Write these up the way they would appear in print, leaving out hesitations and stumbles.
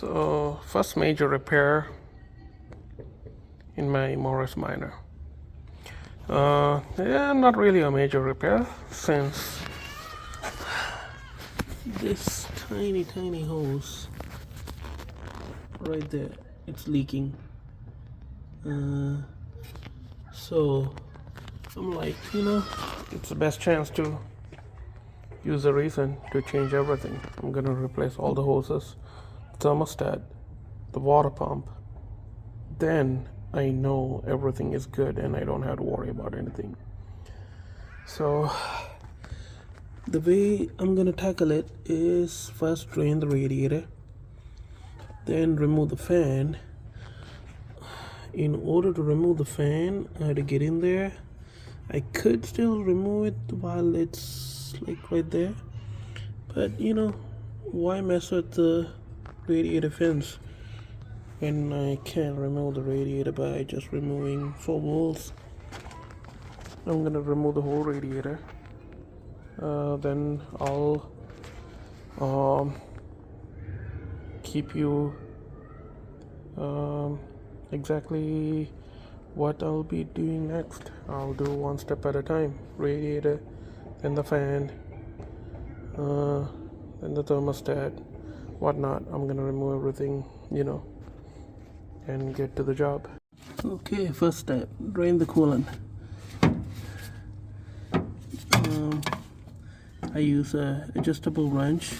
So first major repair in my Morris Minor. Yeah, not really a major repair since this tiny hose right there, it's leaking. So I'm like, it's the best chance to use a reason to change everything. I'm gonna replace all the hoses, thermostat, the water pump. Then I know everything is good and I don't have to worry about anything. So the way I'm gonna tackle it is first drain the radiator, then remove the fan. In order to remove the fan, I had to get in there. I could still remove it while it's like right there, but why mess with the radiator fins when I can remove the radiator by just removing 4 bolts. I'm gonna remove the whole radiator. Then I'll keep you exactly what I'll be doing next. I'll do one step at a time. Radiator, then the fan, then the thermostat, whatnot. I'm gonna remove everything, and get to the job. Okay, first step, drain the coolant. I use a adjustable wrench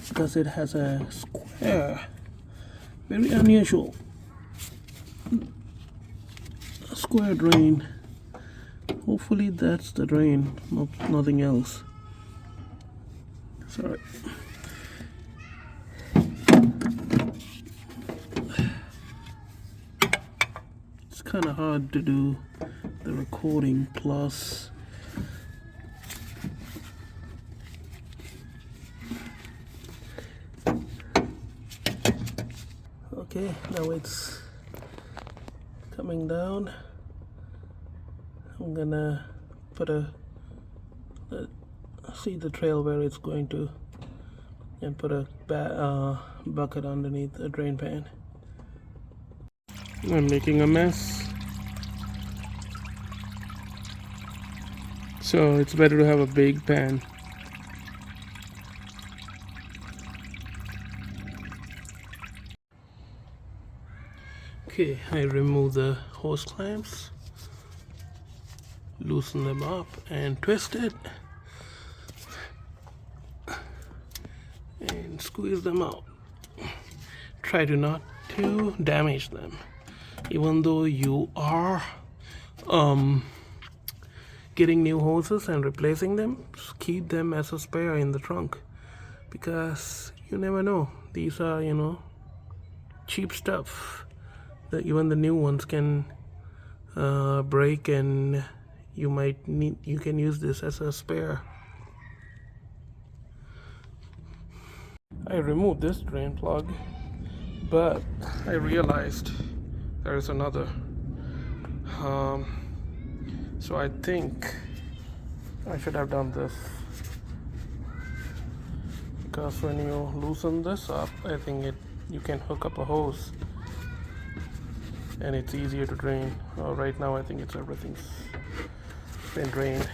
because it has a square, very unusual square drain. Hopefully that's the drain, nothing else. Sorry. It's kind of hard to do the recording plus okay, now it's coming down. I'm gonna put see the trail where it's going to, and put a bucket underneath the drain pan. I'm making a mess, so it's better to have a big pan. Okay, I remove the hose clamps, loosen them up and twist it and squeeze them out. Try to not to damage them, even though you are getting new hoses and replacing them. Just keep them as a spare in the trunk, because you never know, these are cheap stuff that even the new ones can break, and you can use this as a spare. I removed this drain plug, but I realized there is another. So I think I should have done this, because when you loosen this up, I think you can hook up a hose and it's easier to drain. Right now I think everything's been drained.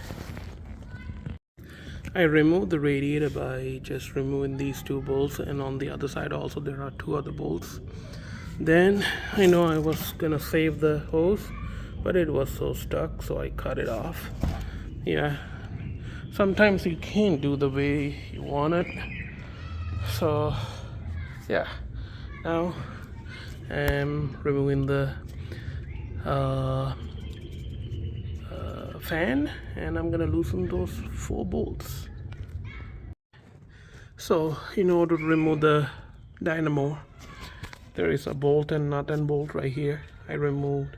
I removed the radiator by just removing these 2 bolts, and on the other side also there are 2 other bolts. Then I know I was gonna save the hose, but it was so stuck, so I cut it off. Yeah, sometimes you can't do the way you want it. So yeah, now I'm removing the fan, and I'm gonna loosen those 4 bolts. So in order to remove the dynamo, there is a bolt and nut and bolt right here. I removed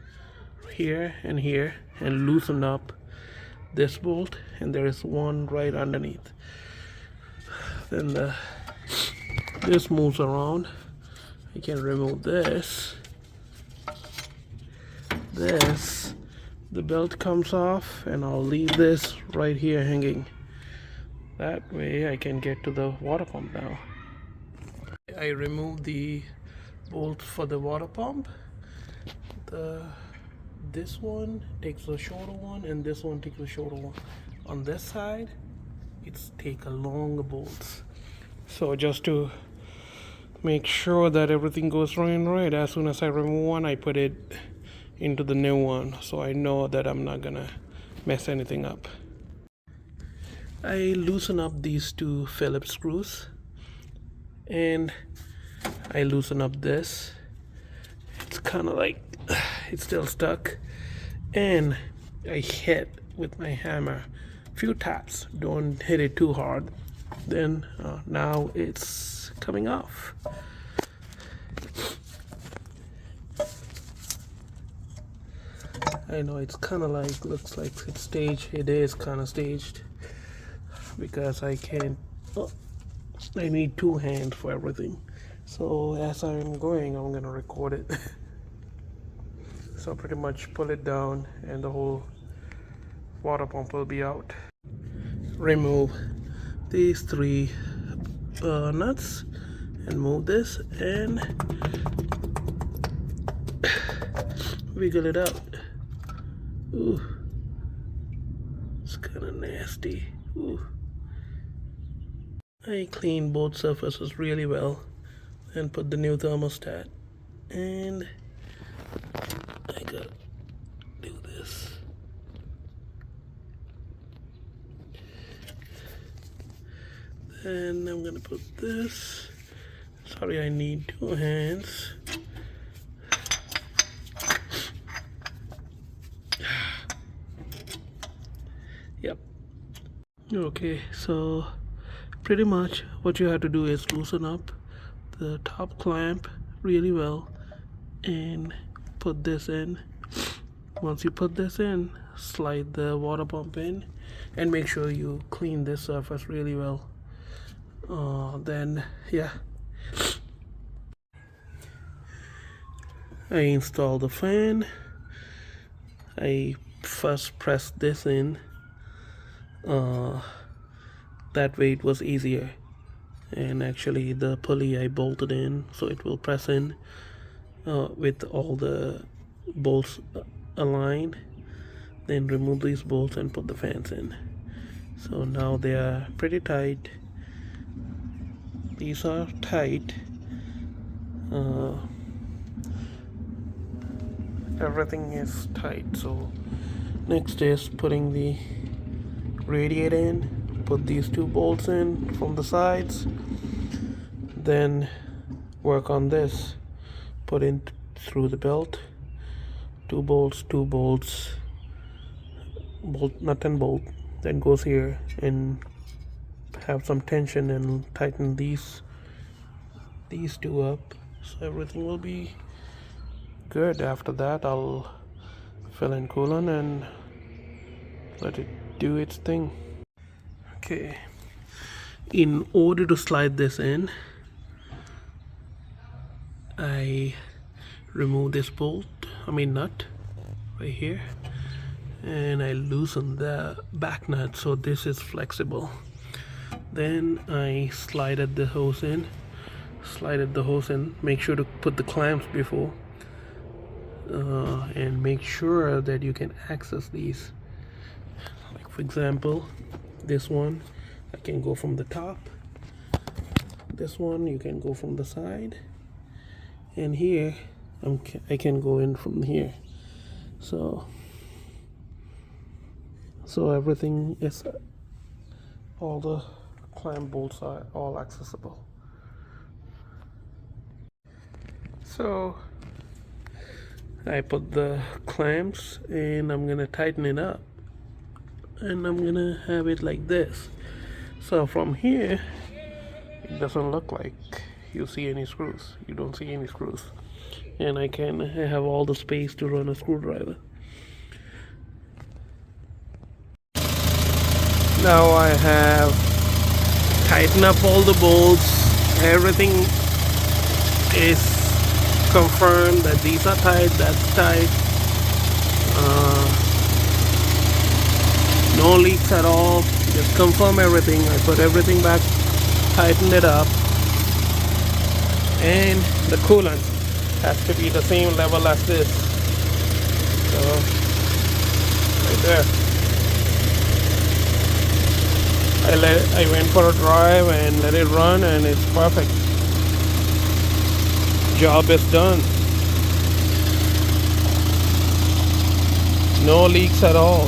here and loosened up this bolt, and there is one right underneath. Then this moves around. I can remove this, the belt comes off, and I'll leave this right here hanging. That way I can get to the water pump now. I removed the bolt for the water pump. This one takes a shorter one, and this one takes a shorter one. On this side, it's take a longer bolts. So just to make sure that everything goes right, as soon as I remove one, I put it into the new one, so I know that I'm not gonna mess anything up. I loosen up these two Phillips screws, and I loosen up this. It's kind of like it's still stuck, and I hit with my hammer few taps. Don't hit it too hard. Then now it's coming off. I know it's kind of like looks like it's staged. It is kind of staged because I can't. I need two hands for everything. So as I'm going, I'm gonna record it. So pretty much pull it down, and the whole water pump will be out. Remove these three nuts and move this and wiggle it out. Ooh, it's kind of nasty. Ooh. I clean both surfaces really well and put the new thermostat, and I gotta do this. Then I'm gonna put this. Sorry, I need two hands. Yep. Okay, so pretty much what you have to do is loosen up the top clamp really well and put this in. Once you put this in, slide the water pump in and make sure you clean this surface really well. Then yeah, I install the fan. I first press this in. That way it was easier, and actually the pulley I bolted in so it will press in with all the bolts aligned. Then remove these bolts and put the fans in. So now they are pretty tight. These are tight. Everything is tight. So next is putting the radiator in. Put these two bolts in from the sides, then work on this. Put in through the belt, two bolts, bolt, nut and bolt, then goes here, and have some tension and tighten these two up, so everything will be good. After that, I'll fill in coolant and let it do its thing. Okay, in order to slide this in, I remove this nut right here, and I loosen the back nut so this is flexible. Then I slided the hose in. Make sure to put the clamps before, and make sure that you can access these. Like for example, this one I can go from the top, this one you can go from the side, and here I can go in from here. So everything is, all the clamp bolts are all accessible. So I put the clamps and I'm gonna tighten it up, and I'm gonna have it like this. So from here it doesn't look like you see any screws. You don't see any screws, and I have all the space to run a screwdriver. Now I have tightened up all the bolts. Everything is confirmed that these are tight, that's tight. No leaks at all. Just confirm everything. I put everything back, tightened it up, and the coolant. has to be the same level as this. So right there. I went for a drive and let it run, and it's perfect. Job is done. No leaks at all.